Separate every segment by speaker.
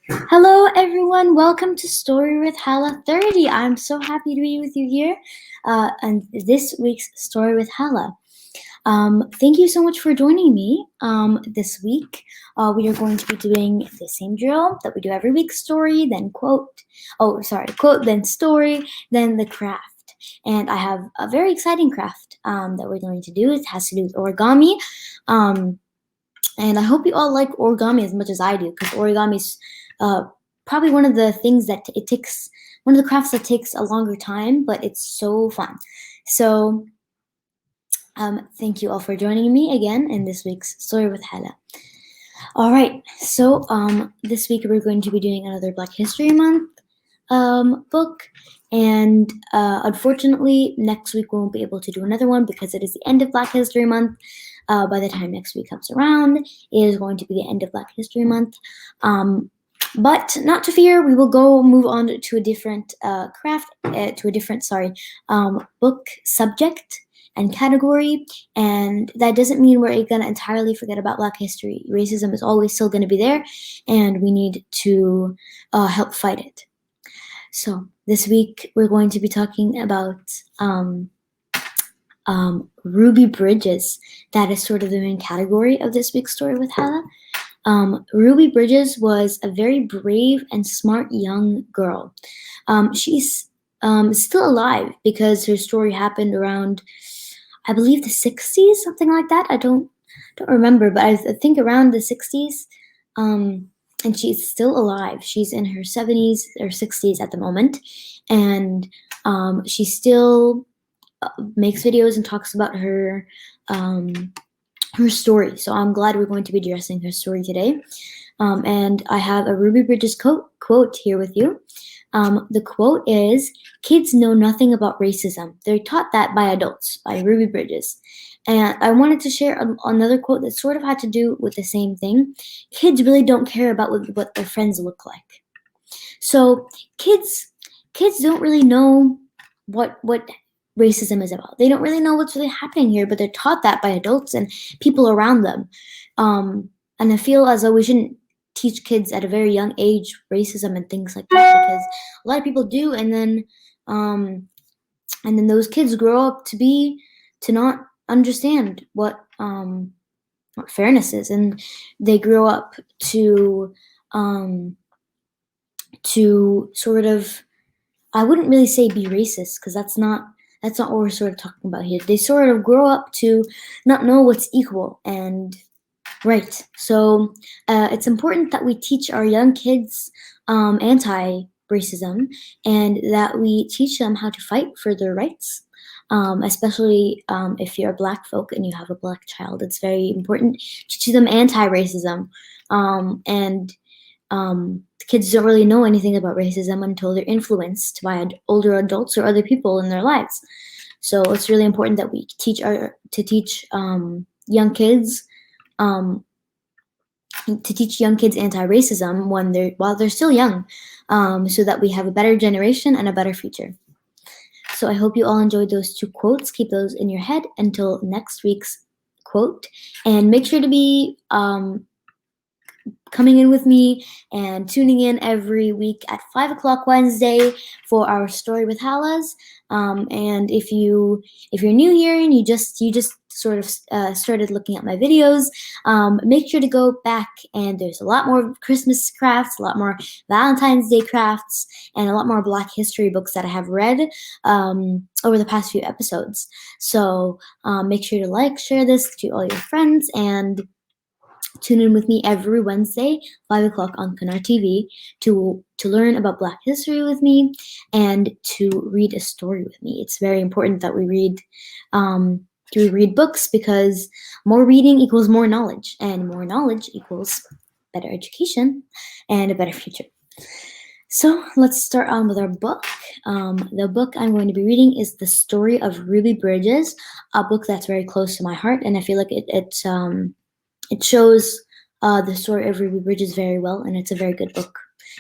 Speaker 1: Hello, everyone. Welcome to Story with Hala 30. I'm so happy to be with you here. And this week's Story with Hala. Thank you so much for joining me this week. We are going to be doing the same drill that we do every week: story, then quote. Quote, then story, then the craft. And I have a very exciting craft that we're going to do. It has to do with origami. And I hope you all like origami as much as I do, because origami is probably one of the things that one of the crafts that takes a longer time, but it's so fun. So thank you all for joining me again in this week's Story with Hala. All right, so this week we're going to be doing another Black History Month book, and unfortunately next week we won't be able to do another one because it is the end of Black History Month. By the time next week comes around, it is going to be the end of Black History Month. But not to fear, we will move on to a different book subject and category. And that doesn't mean we're going to entirely forget about Black history. Racism is always still going to be there, and we need to help fight it. So this week we're going to be talking about Ruby Bridges. That is sort of the main category of this week's Story with Hala. Ruby Bridges was a very brave and smart young girl. She's still alive because her story happened around, I believe, the 60s, something like that. I don't remember, but I think around the 60s. And she's still alive. She's in her 70s or 60s at the moment, and she still makes videos and talks about her story. So I'm glad we're going to be addressing her story today. And I have a Ruby Bridges quote here with you. The quote is, "Kids know nothing about racism. They're taught that by adults," by Ruby Bridges. And I wanted to share another quote that sort of had to do with the same thing. Kids really don't care about what their friends look like. So kids don't really know what racism is about. They don't really know what's really happening here, but they're taught that by adults and people around them. And I feel as though we shouldn't teach kids at a very young age racism and things like that, because a lot of people do, and then those kids grow up to not understand what fairness is, and they grow up to sort of, I wouldn't really say be racist, because that's not what we're sort of talking about here. They sort of grow up to not know what's equal and right. So it's important that we teach our young kids anti-racism, and that we teach them how to fight for their rights. Especially if you're a Black folk and you have a Black child, it's very important to teach them anti-racism. And kids don't really know anything about racism until they're influenced by older adults or other people in their lives. So it's really important that we teach young kids anti-racism while they're still young, so that we have a better generation and a better future. So I hope you all enjoyed those two quotes. Keep those in your head until next week's quote, and make sure to be coming in with me and tuning in every week at 5 o'clock Wednesday for our Story with Halas. And if you're new here and you just sort of started looking at my videos, make sure to go back, and there's a lot more Christmas crafts, a lot more Valentine's Day crafts, and a lot more Black history books that I have read over the past few episodes. So make sure to share this to all your friends, and tune in with me every Wednesday, 5 o'clock on Canar TV, to learn about Black history with me and to read a story with me. It's very important that we read books, because more reading equals more knowledge, and more knowledge equals better education and a better future. So let's start on with our book. The book I'm going to be reading is The Story of Ruby Bridges, a book that's very close to my heart, and I feel like it shows the story of Ruby Bridges very well, and it's a very good book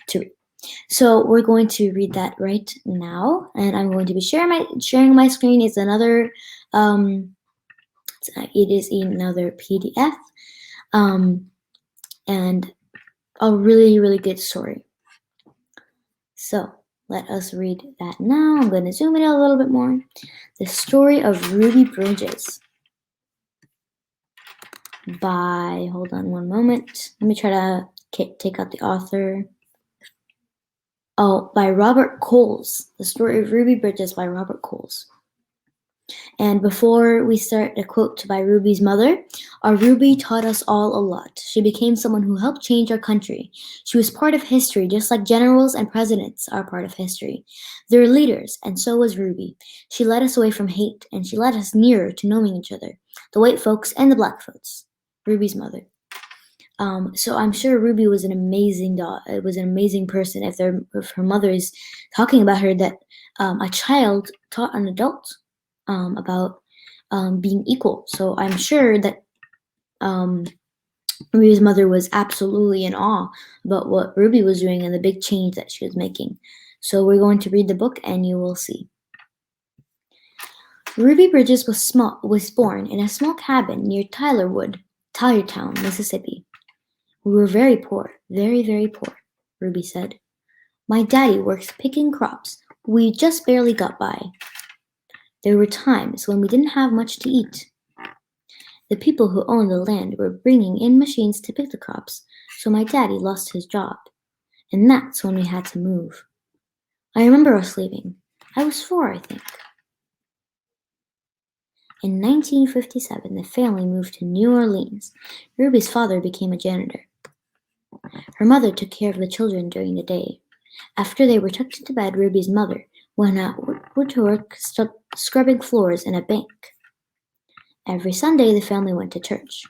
Speaker 1: to read. So we're going to read that right now, and I'm going to be sharing my screen. It's another it is another PDF, and a really, really good story. So let us read that now. I'm going to zoom in a little bit more. The Story of Ruby Bridges by, hold on one moment. Let me try to take out the author. Oh, by Robert Coles. The Story of Ruby Bridges by Robert Coles. And before we start, a quote by Ruby's mother. Our Ruby taught us all a lot. She became someone who helped change our country. She was part of history, just like generals and presidents are part of history. They're leaders, and so was Ruby. She led us away from hate, and she led us nearer to knowing each other, the white folks and the black folks. Ruby's mother. So I'm sure Ruby was an amazing person. If her mother is talking about her, that a child taught an adult about being equal. So I'm sure that Ruby's mother was absolutely in awe about what Ruby was doing and the big change that she was making. So we're going to read the book and you will see. Ruby Bridges was born in a small cabin near Tylertown, Mississippi. We were very poor, very, very poor, Ruby said. My daddy works picking crops. We just barely got by. There were times when we didn't have much to eat. The people who owned the land were bringing in machines to pick the crops, so my daddy lost his job. And that's when we had to move. I remember us leaving. I was 4, I think. In 1957, the family moved to New Orleans. Ruby's father became a janitor. Her mother took care of the children during the day. After they were tucked into bed, Ruby's mother went out to work scrubbing floors in a bank. Every Sunday, the family went to church.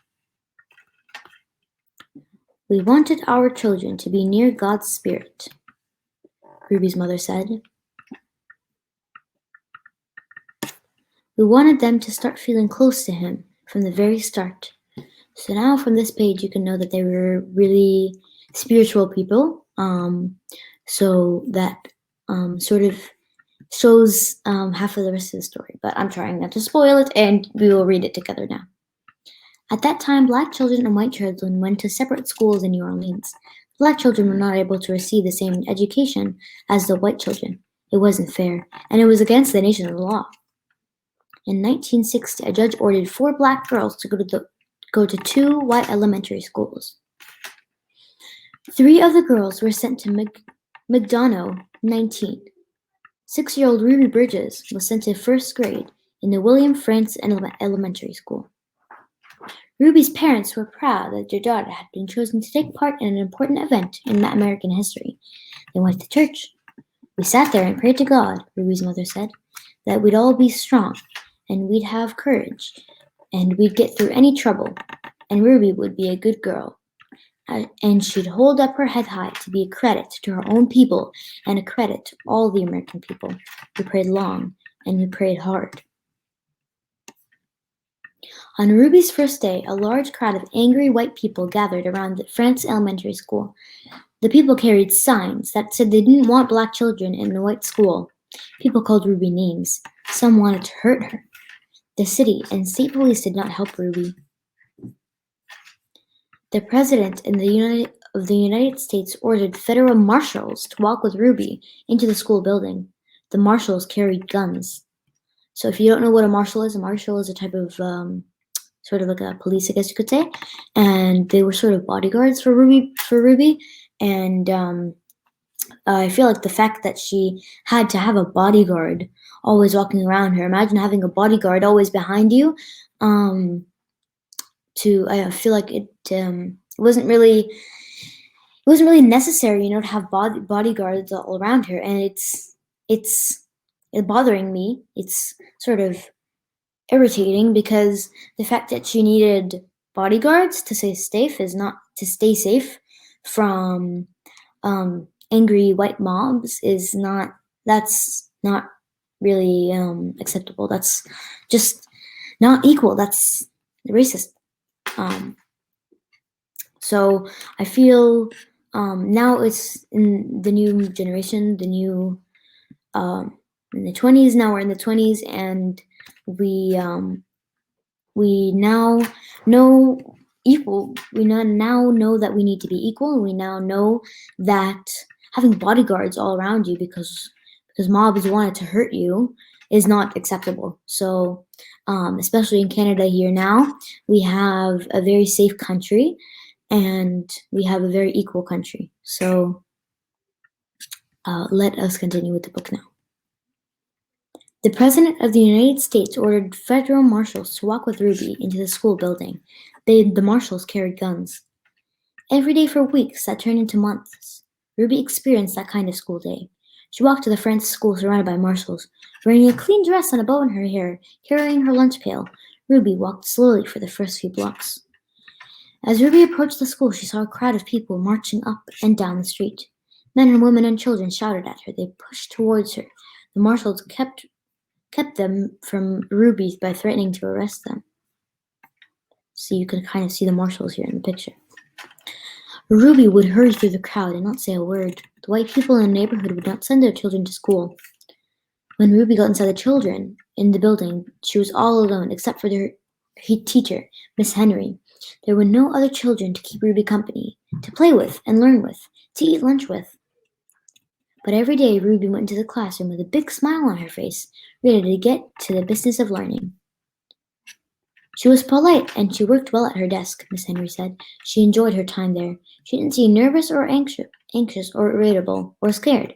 Speaker 1: We wanted our children to be near God's Spirit, Ruby's mother said. We wanted them to start feeling close to Him from the very start. So now from this page, you can know that they were really spiritual people. So that sort of shows half of the rest of the story. But I'm trying not to spoil it, and we will read it together now. At that time, black children and white children went to separate schools in New Orleans. Black children were not able to receive the same education as the white children. It wasn't fair, and it was against the nation's law. In 1960, a judge ordered 4 black girls to go to 2 white elementary schools. 3 of the girls were sent to McDonough 19. 6-year-old Ruby Bridges was sent to 1st grade in the William Frantz Elementary School. Ruby's parents were proud that their daughter had been chosen to take part in an important event in American history. They went to church. We sat there and prayed to God, Ruby's mother said, that we'd all be strong, and we'd have courage, and we'd get through any trouble, and Ruby would be a good girl. And she'd hold up her head high to be a credit to her own people and a credit to all the American people. We prayed long and we prayed hard. On Ruby's first day, a large crowd of angry white people gathered around the Frantz Elementary School. The people carried signs that said they didn't want black children in the white school. People called Ruby names. Some wanted to hurt her. The city and state police did not help Ruby. The President of the United States ordered federal marshals to walk with Ruby into the school building. The marshals carried guns. So if you don't know what a marshal is a type of sort of like a police, I guess you could say. And they were sort of bodyguards for Ruby. And I feel like the fact that she had to have a bodyguard always walking around her. Imagine having a bodyguard always behind you. I feel like it wasn't really necessary, to have bodyguards all around her, and it's bothering me. It's sort of irritating because the fact that she needed bodyguards to stay safe from angry white mobs that's not really acceptable. That's just not equal. That's racist. So I feel now it's in the new generation, in the 20s. Now we're in the 20s, and we now know equal. We now know that we need to be equal, and we now know that having bodyguards all around you because mobs wanted to hurt you is not acceptable. So, especially in Canada here now, we have a very safe country, and we have a very equal country. So, let us continue with the book now. The President of the United States ordered federal marshals to walk with Ruby into the school building. The marshals carried guns. Every day for weeks that turned into months, Ruby experienced that kind of school day. She walked to the front of the school surrounded by marshals, wearing a clean dress and a bow in her hair, carrying her lunch pail. Ruby walked slowly for the first few blocks. As Ruby approached the school, she saw a crowd of people marching up and down the street. Men and women and children shouted at her. They pushed towards her. The marshals kept them from Ruby by threatening to arrest them. So you can kind of see the marshals here in the picture. Ruby would hurry through the crowd and not say a word. The white people in the neighborhood would not send their children to school. When Ruby got inside the children in the building, she was all alone except for her teacher, Miss Henry. There were no other children to keep Ruby company, to play with and learn with, to eat lunch with. But every day Ruby went into the classroom with a big smile on her face, ready to get to the business of learning. She was polite and she worked well at her desk, Miss Henry said. She enjoyed her time there. She didn't seem nervous or anxious or irritable or scared.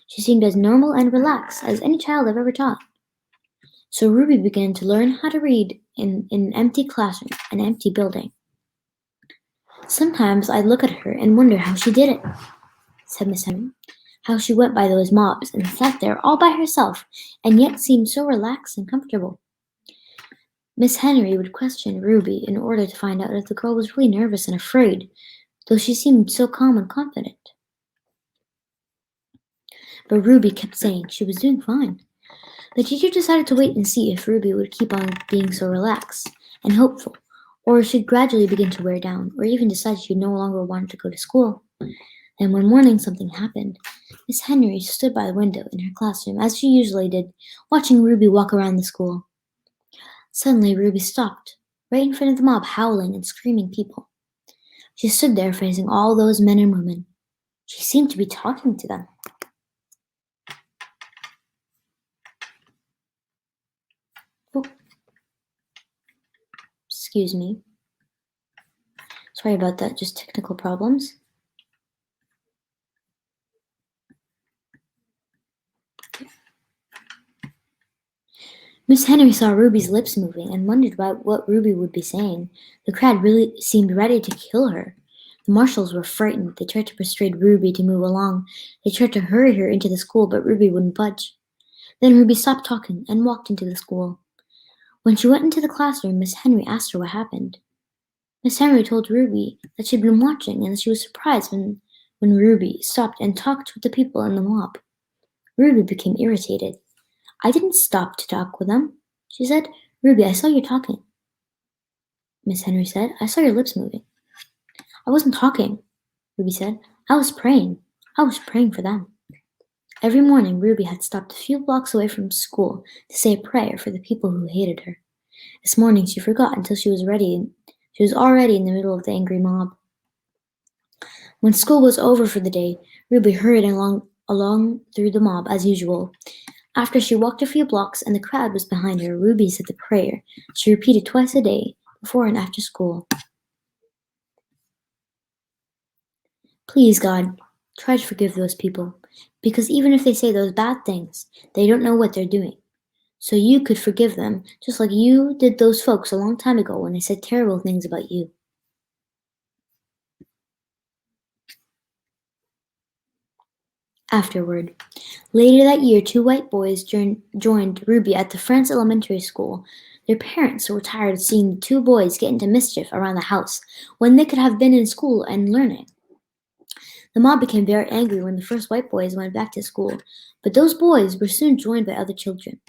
Speaker 1: She seemed as normal and relaxed as any child I've ever taught. So Ruby began to learn how to read in an empty classroom, an empty building. Sometimes I'd look at her and wonder how she did it, said Miss Henry. How she went by those mobs and sat there all by herself and yet seemed so relaxed and comfortable. Miss Henry would question Ruby in order to find out if the girl was really nervous and afraid, though she seemed so calm and confident. But Ruby kept saying she was doing fine. The teacher decided to wait and see if Ruby would keep on being so relaxed and hopeful, or if she'd gradually begin to wear down, or even decide she no longer wanted to go to school. Then one morning something happened. Miss Henry stood by the window in her classroom, as she usually did, watching Ruby walk around the school. Suddenly Ruby stopped, right in front of the mob howling and screaming people. She stood there facing all those men and women. She seemed to be talking to them. Oh. Excuse me. Sorry about that, just technical problems. Miss Henry saw Ruby's lips moving and wondered about what Ruby would be saying. The crowd really seemed ready to kill her. The marshals were frightened. They tried to persuade Ruby to move along. They tried to hurry her into the school, but Ruby wouldn't budge. Then Ruby stopped talking and walked into the school. When she went into the classroom, Miss Henry asked her what happened. Miss Henry told Ruby that she'd been watching and that she was surprised when Ruby stopped and talked with the people in the mob. Ruby became irritated. I didn't stop to talk with them, she said. Ruby, I saw you talking. Miss Henry said, I saw your lips moving. I wasn't talking, Ruby said. I was praying. I was praying for them. Every morning, Ruby had stopped a few blocks away from school to say a prayer for the people who hated her. This morning, she forgot until she was already in the middle of the angry mob. When school was over for the day, Ruby hurried along through the mob as usual. After she walked a few blocks and the crowd was behind her, Ruby said the prayer she repeated twice a day, before and after school. Please, God, try to forgive those people, because even if they say those bad things, they don't know what they're doing. So you could forgive them, just like you did those folks a long time ago when they said terrible things about you. Afterward, later that year, 2 white boys joined Ruby at the Friends Elementary School. Their parents were tired of seeing the 2 boys get into mischief around the house when they could have been in school and learning. The mob became very angry when the first white boys went back to school, but those boys were soon joined by other children.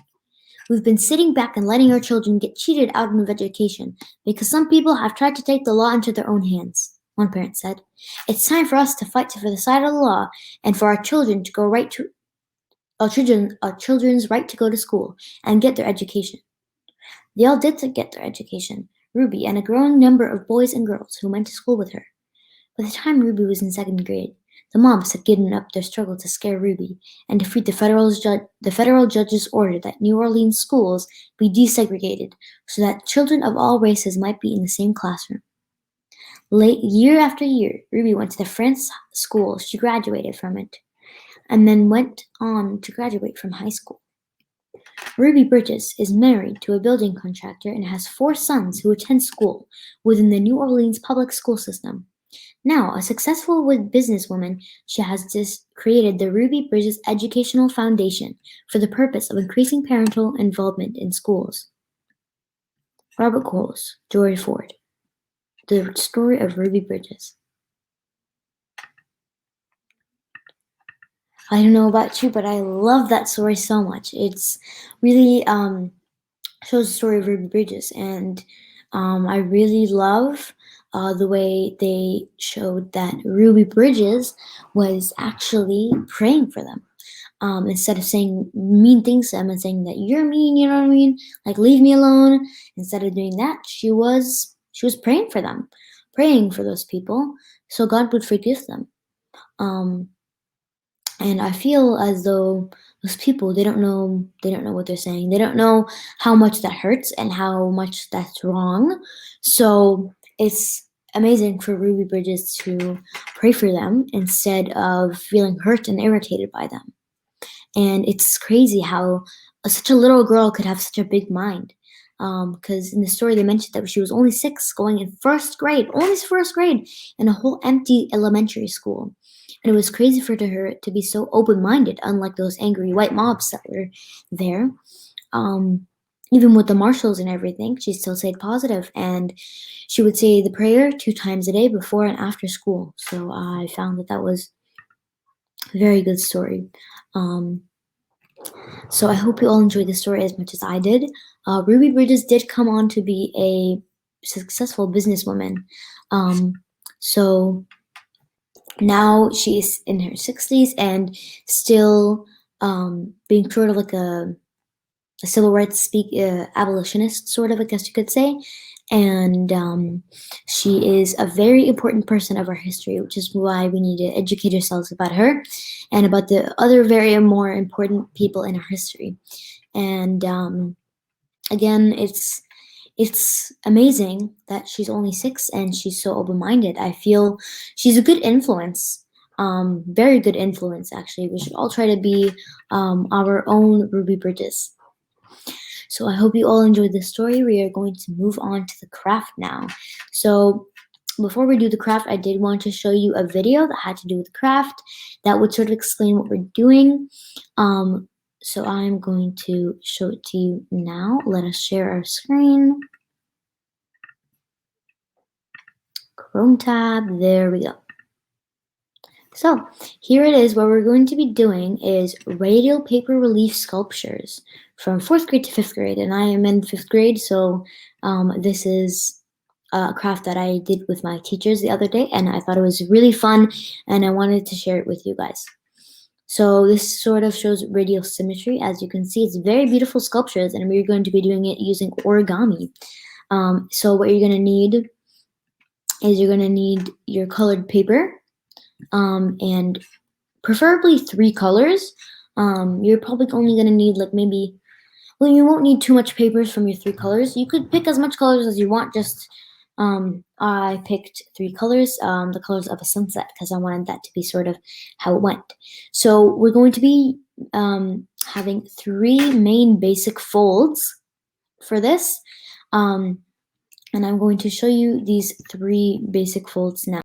Speaker 1: We've been sitting back and letting our children get cheated out of education because some people have tried to take the law into their own hands, one parent said. It's time for us to fight for the side of the law and for our children to go our children's right to go to school and get their education. They all did get their education. Ruby, and a growing number of boys and girls who went to school with her. By the time Ruby was in 2nd grade, the mobs had given up their struggle to scare Ruby and defeat the federal judge's order that New Orleans schools be desegregated so that children of all races might be in the same classroom. Year after year, Ruby went to the French school she graduated from it, and then went on to graduate from high school. Ruby Bridges is married to a building contractor and has 4 sons who attend school within the New Orleans public school system. Now, a successful businesswoman, she has just created the Ruby Bridges Educational Foundation for the purpose of increasing parental involvement in schools. Robert Coles, George Ford. The story of Ruby Bridges. I don't know about you, but I love that story so much. It's really shows the story of Ruby Bridges, and I really love the way they showed that Ruby Bridges was actually praying for them. Instead of saying mean things to them and saying that you're mean, you know what I mean? Like, leave me alone. Instead of doing that, she was praying for them, praying for those people so God would forgive them. And I feel as though those people, they don't know what they're saying. They don't know how much that hurts and how much that's wrong. So it's amazing for Ruby Bridges to pray for them instead of feeling hurt and irritated by them. And it's crazy how such a little girl could have such a big mind. Because in the story they mentioned that she was only 6, going in 1st grade, only 1st grade, in a whole empty elementary school. And it was crazy for her to be so open-minded, unlike those angry white mobs that were there. Even with the marshals and everything, she still stayed positive, and she would say the prayer 2 times a day before and after school. So I found that was a very good story. So I hope you all enjoyed the story as much as I did. Ruby Bridges did come on to be a successful businesswoman. So now she's in her 60s and still being sort of like a civil rights abolitionist, sort of, I guess you could say. And she is a very important person of our history, which is why we need to educate ourselves about her and about the other very more important people in our history. And again, it's amazing that she's only 6 and she's so open-minded. I feel she's a good influence, very good influence, actually. We should all try to be our own Ruby Bridges. So I hope you all enjoyed this story. We are going to move on to the craft now. So before we do the craft, I did want to show you a video that had to do with the craft that would sort of explain what we're doing. So I'm going to show it to you now. Let us share our screen. Chrome tab, there we go. So here it is. What we're going to be doing is radial paper relief sculptures from 4th grade to 5th grade. And I am in 5th grade, so this is a craft that I did with my teachers the other day, and I thought it was really fun, and I wanted to share it with you guys. So this sort of shows radial symmetry. As you can see, it's very beautiful sculptures, and we're going to be doing it using origami. So what you're going to need is your colored paper, and preferably 3 colors. You're probably only going to need like maybe, well, you won't need too much papers from your 3 colors. You could pick as much colors as you want. Just I picked 3 colors, the colors of a sunset, because I wanted that to be sort of how it went. So we're going to be having 3 main basic folds for this, and I'm going to show you these 3 basic folds now.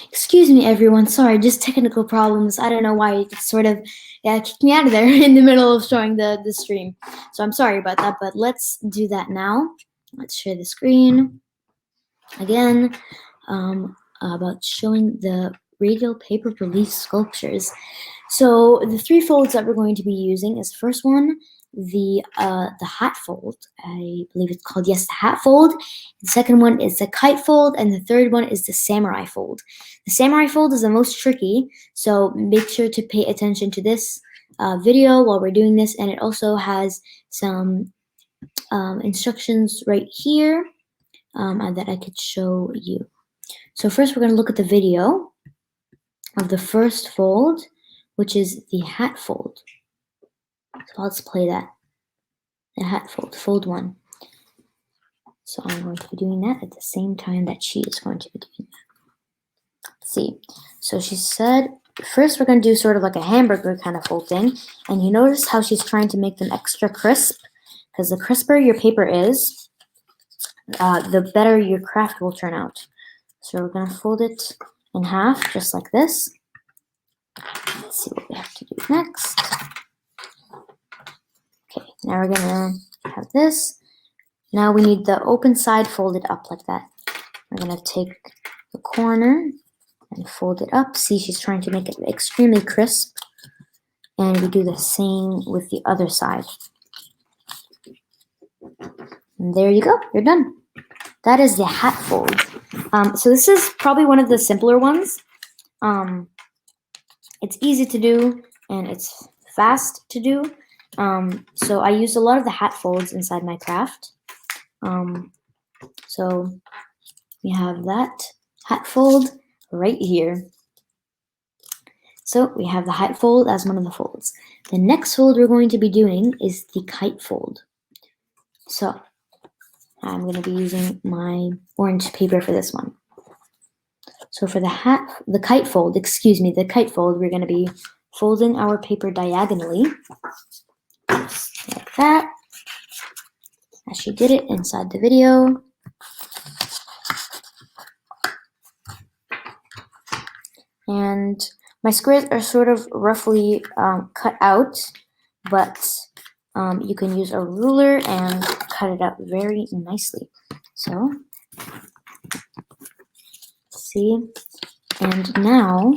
Speaker 1: Excuse me, everyone. Sorry, just technical problems. I don't know why it sort of kicked me out of there in the middle of showing the stream. So I'm sorry about that, but let's do that now. Let's share the screen again, about showing the radial paper relief sculptures. So the 3 folds that we're going to be using is the first one, the hat fold. I believe it's called, yes, the hat fold. The second one is the kite fold, and the third one is the samurai fold. The samurai fold is the most tricky, so make sure to pay attention to this video while we're doing this, and it also has some instructions right here that I could show you. So first we're going to look at the video of the first fold, which is the hat fold. So let's play that. The hat fold, fold 1. So I'm going to be doing that at the same time that she is going to be doing that. Let's see. So she said, first we're going to do sort of like a hamburger kind of fold thing. And you notice how she's trying to make them extra crisp, because the crisper your paper is, the better your craft will turn out. So we're going to fold it in half, just like this. Let's see what we have to do next. Okay, now we're going to have this. Now we need the open side folded up like that. We're going to take the corner and fold it up. See, she's trying to make it extremely crisp. And we do the same with the other side. And there you go, you're done. That is the hat fold. So this is probably one of the simpler ones. It's easy to do and it's fast to do. So I used a lot of the hat folds inside my craft. So we have that hat fold right here. So we have the hat fold as one of the folds. The next fold we're going to be doing is the kite fold. So I'm going to be using my orange paper for this one. So for the kite fold, we're going to be folding our paper diagonally, just like that, as she did it inside the video. And my squares are sort of roughly cut out, but you can use a ruler and cut it out very nicely. So, see, and now,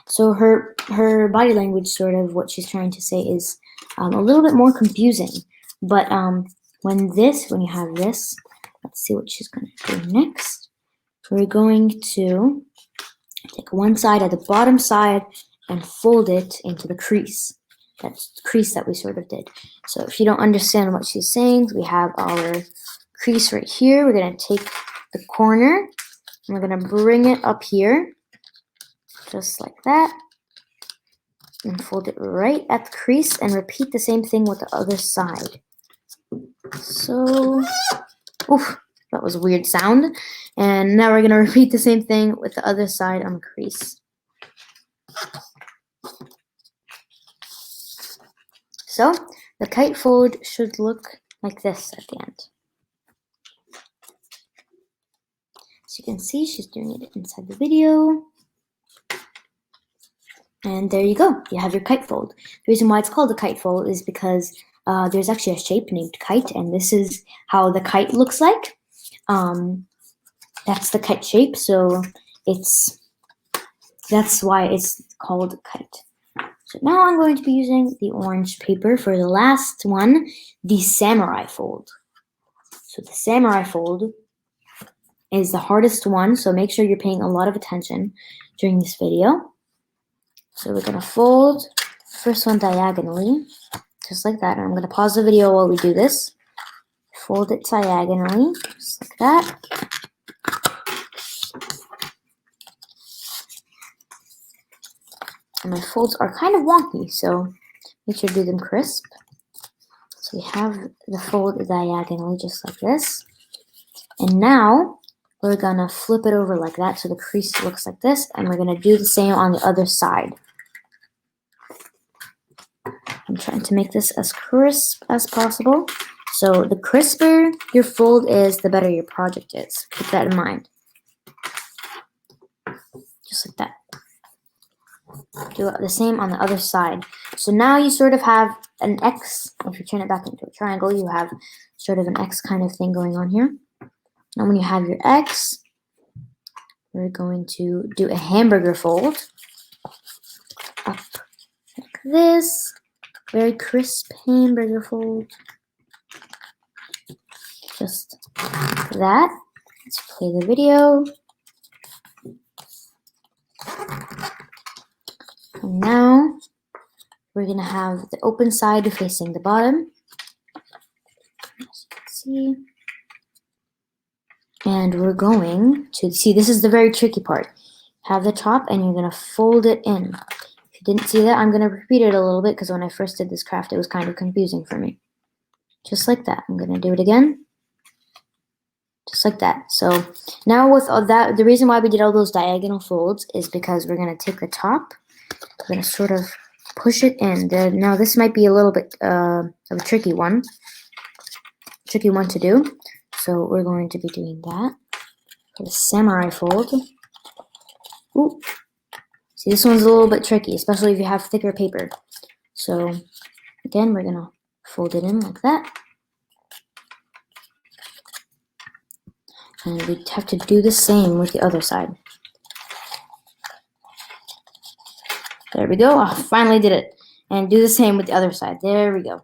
Speaker 1: so her body language, sort of what she's trying to say, is a little bit more confusing. But when you have this, let's see what she's going to do next. We're going to take one side at the bottom side and fold it into the crease. That's the crease that we sort of did. So if you don't understand what she's saying, we have our crease right here. We're going to take the corner and we're going to bring it up here, just like that, and fold it right at the crease and repeat the same thing with the other side. So, oof, that was a weird sound. And now we're going to repeat the same thing with the other side on the crease. So the kite fold should look like this at the end. As you can see, she's doing it inside the video. And there you go. You have your kite fold. The reason why it's called a kite fold is because there's actually a shape named kite, and this is how the kite looks like. That's the kite shape, so that's why it's called kite. So now I'm going to be using the orange paper for the last one, the samurai fold. So the samurai fold is the hardest one, so make sure you're paying a lot of attention during this video. So we're going to fold the first one diagonally, just like that. And I'm going to pause the video while we do this. Fold it diagonally, just like that. And my folds are kind of wonky, so make sure to do them crisp. So we have the fold diagonally, just like this. And now we're gonna flip it over like that so the crease looks like this, and we're gonna do the same on the other side. I'm trying to make this as crisp as possible. So the crisper your fold is, the better your project is. Keep that in mind. Just like that. Do the same on the other side. So now you sort of have an X. If you turn it back into a triangle, you have sort of an X kind of thing going on here. Now when you have your X, we're going to do a hamburger fold. Up like this. Very crisp hamburger fold. Just like that. Let's play the video. And now we're going to have the open side facing the bottom. As you can see. And we're going to see, this is the very tricky part. Have the top and you're going to fold it in. If you didn't see that, I'm going to repeat it a little bit because when I first did this craft, it was kind of confusing for me. Just like that. I'm going to do it again. Just like that. So now with all that, the reason why we did all those diagonal folds is because we're going to take the top. We're going to sort of push it in. Now this might be a little bit of a tricky one to do. So we're going to be doing that for the samurai fold. Ooh. See, this one's a little bit tricky, especially if you have thicker paper. So again, we're going to fold it in like that. And we have to do the same with the other side. There we go. I finally did it. And do the same with the other side. There we go.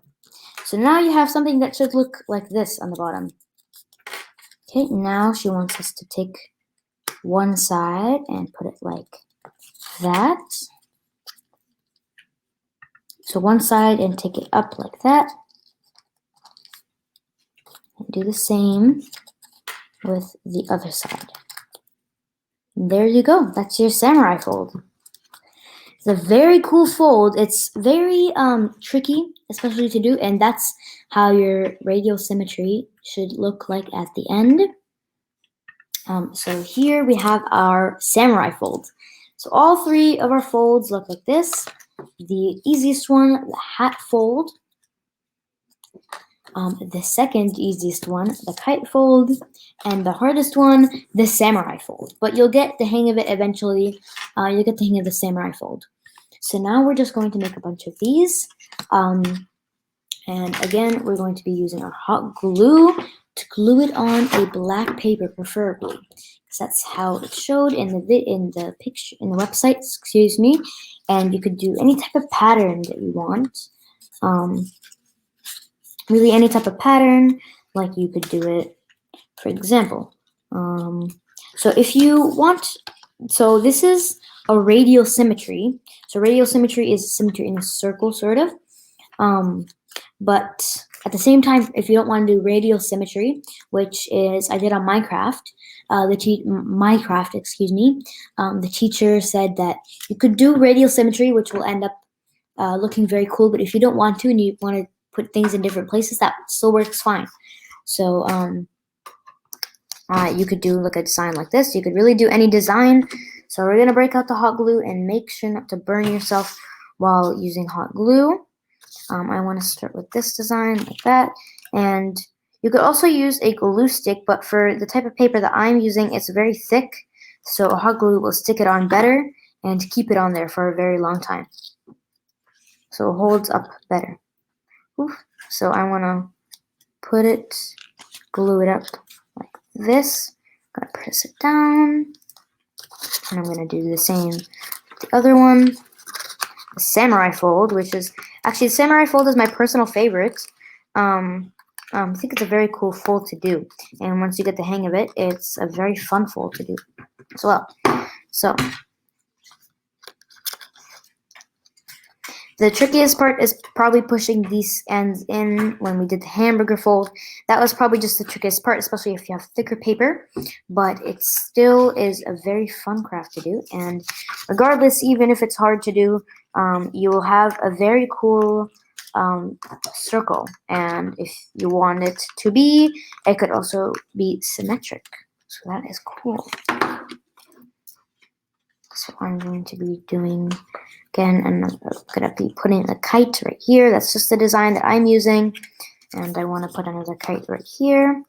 Speaker 1: So now you have something that should look like this on the bottom. Okay, now she wants us to take one side and put it like that. So one side and take it up like that. And do the same with the other side. And there you go. That's your samurai fold. It's a very cool fold. It's very tricky, especially to do, and that's how your radial symmetry should look like at the end. So here we have our samurai fold. So all three of our folds look like this. The easiest one, the hat fold. The second easiest one, the kite fold. And the hardest one, the samurai fold. But you'll get the hang of it eventually. You'll get the hang of the samurai fold. So now we're just going to make a bunch of these. And again, we're going to be using our hot glue to glue it on a black paper, preferably, because that's how it showed in the picture, in the website. Excuse me. And you could do any type of pattern that you want. Really, any type of pattern. Like you could do it, for example. So if you want, so this is a radial symmetry. So radial symmetry is symmetry in a circle, sort of. But at the same time, if you don't want to do radial symmetry, which is I did on Minecraft, the teacher said that you could do radial symmetry, which will end up looking very cool. But if you don't want to and you want to put things in different places, that still works fine. So you could do a design like this. You could really do any design. So we're going to break out the hot glue and make sure not to burn yourself while using hot glue. I want to start with this design like that. And you could also use a glue stick, but for the type of paper that I'm using, it's very thick. So a hot glue will stick it on better and keep it on there for a very long time. So it holds up better. Oof. So I want to glue it up like this. I'm going to press it down. And I'm going to do the same with the other one. The samurai fold, which is actually the samurai fold is my personal favorite. I think it's a very cool fold to do, and once you get the hang of it, it's a very fun fold to do as well. So the trickiest part is probably pushing these ends in when we did the hamburger fold. That was probably just the trickiest part, especially if you have thicker paper, but it still is a very fun craft to do. And regardless, even if it's hard to do, you will have a very cool circle. And if you want it to be, it could also be symmetric. So that is cool. So I'm going to be doing, again, and I'm going to be putting a kite right here. That's just the design that I'm using. And I want to put another kite right here.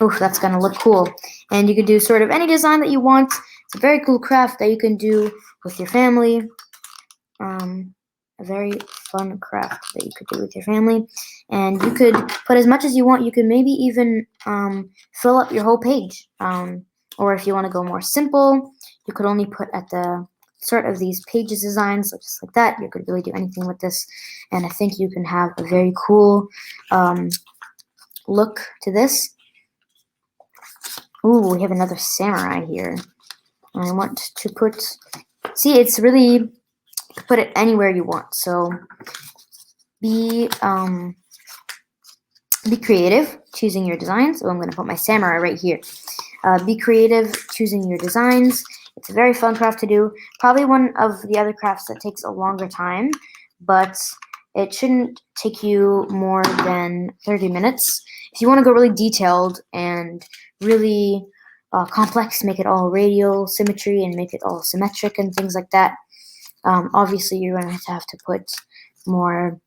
Speaker 1: Oof, that's going to look cool. And you can do sort of any design that you want. It's a very cool craft that you can do with your family. A very fun craft that you could do with your family. And you could put as much as you want. You could maybe even fill up your whole page. Or if you want to go more simple, you could only put at the start of these pages designs, so just like that. You could really do anything with this, and I think you can have a very cool look to this. Ooh, we have another samurai here. I want to put, see, it's really, you can put it anywhere you want. So be creative choosing your designs. Oh, I'm going to put my samurai right here. Be creative choosing your designs. It's a very fun craft to do. Probably one of the other crafts that takes a longer time, but it shouldn't take you more than 30 minutes. If you want to go really detailed and really complex, make it all radial symmetry and make it all symmetric and things like that, obviously you're going to have to put more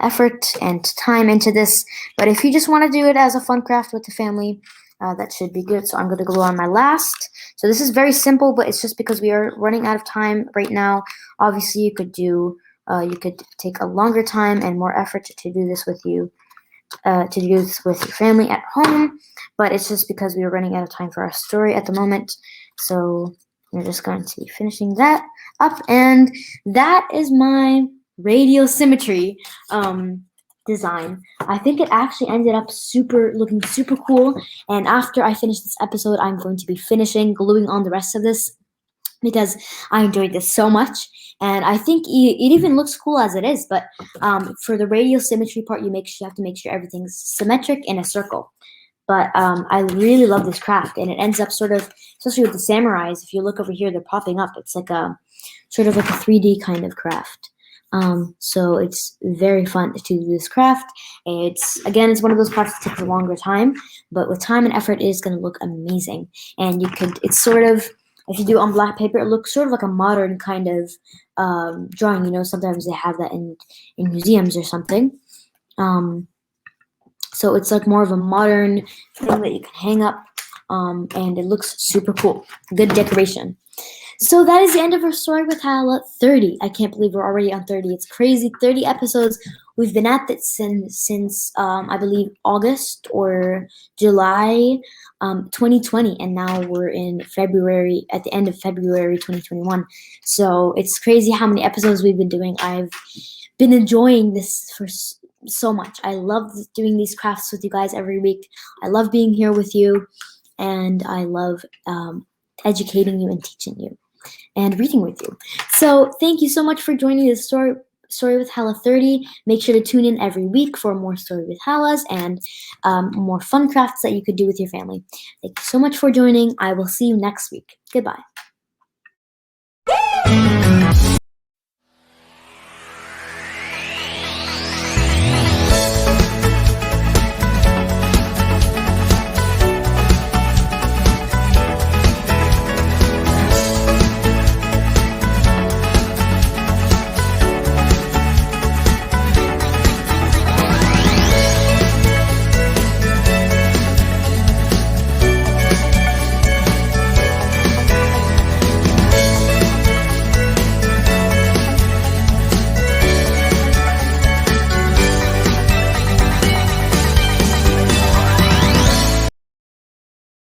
Speaker 1: effort and time into this. But if you just want to do it as a fun craft with the family, that should be good. So I'm going to glue on my last. So this is very simple, but it's just because we are running out of time right now. Obviously, you could do, you could take a longer time and more effort to do this with you, to do this with your family at home. But it's just because we are running out of time for our story at the moment. So we're just going to be finishing that up, and that is my radial symmetry design. I think it actually ended up looking super cool, and after I finish this episode, I'm going to be finishing gluing on the rest of this because I enjoyed this so much, and I think it even looks cool as it is. But for the radial symmetry part, you have to make sure everything's symmetric in a circle. But I really love this craft, and it ends up sort of, especially with the samurais, if you look over here, they're popping up. It's like a sort of like a 3D kind of craft. So it's very fun to do this craft. It's one of those crafts that takes a longer time, but with time and effort, it is going to look amazing. And it's sort of, if you do it on black paper, it looks sort of like a modern kind of drawing. You know, sometimes they have that in museums or something. So it's like more of a modern thing that you can hang up, and it looks super cool. Good decoration. So that is the end of our story with Hala. 30. I can't believe we're already on 30. It's crazy. 30 episodes. We've been at this since I believe August or July 2020, and now we're in February, at the end of February 2021. So it's crazy how many episodes we've been doing. I've been enjoying this for so much. I love doing these crafts with you guys every week. I love being here with you, and I love educating you and teaching you and reading with you. So thank you so much for joining this story with Hala 30. Make sure to tune in every week for more story with Halas and more fun crafts that you could do with your family. Thank you so much for joining. I will see you next week. Goodbye.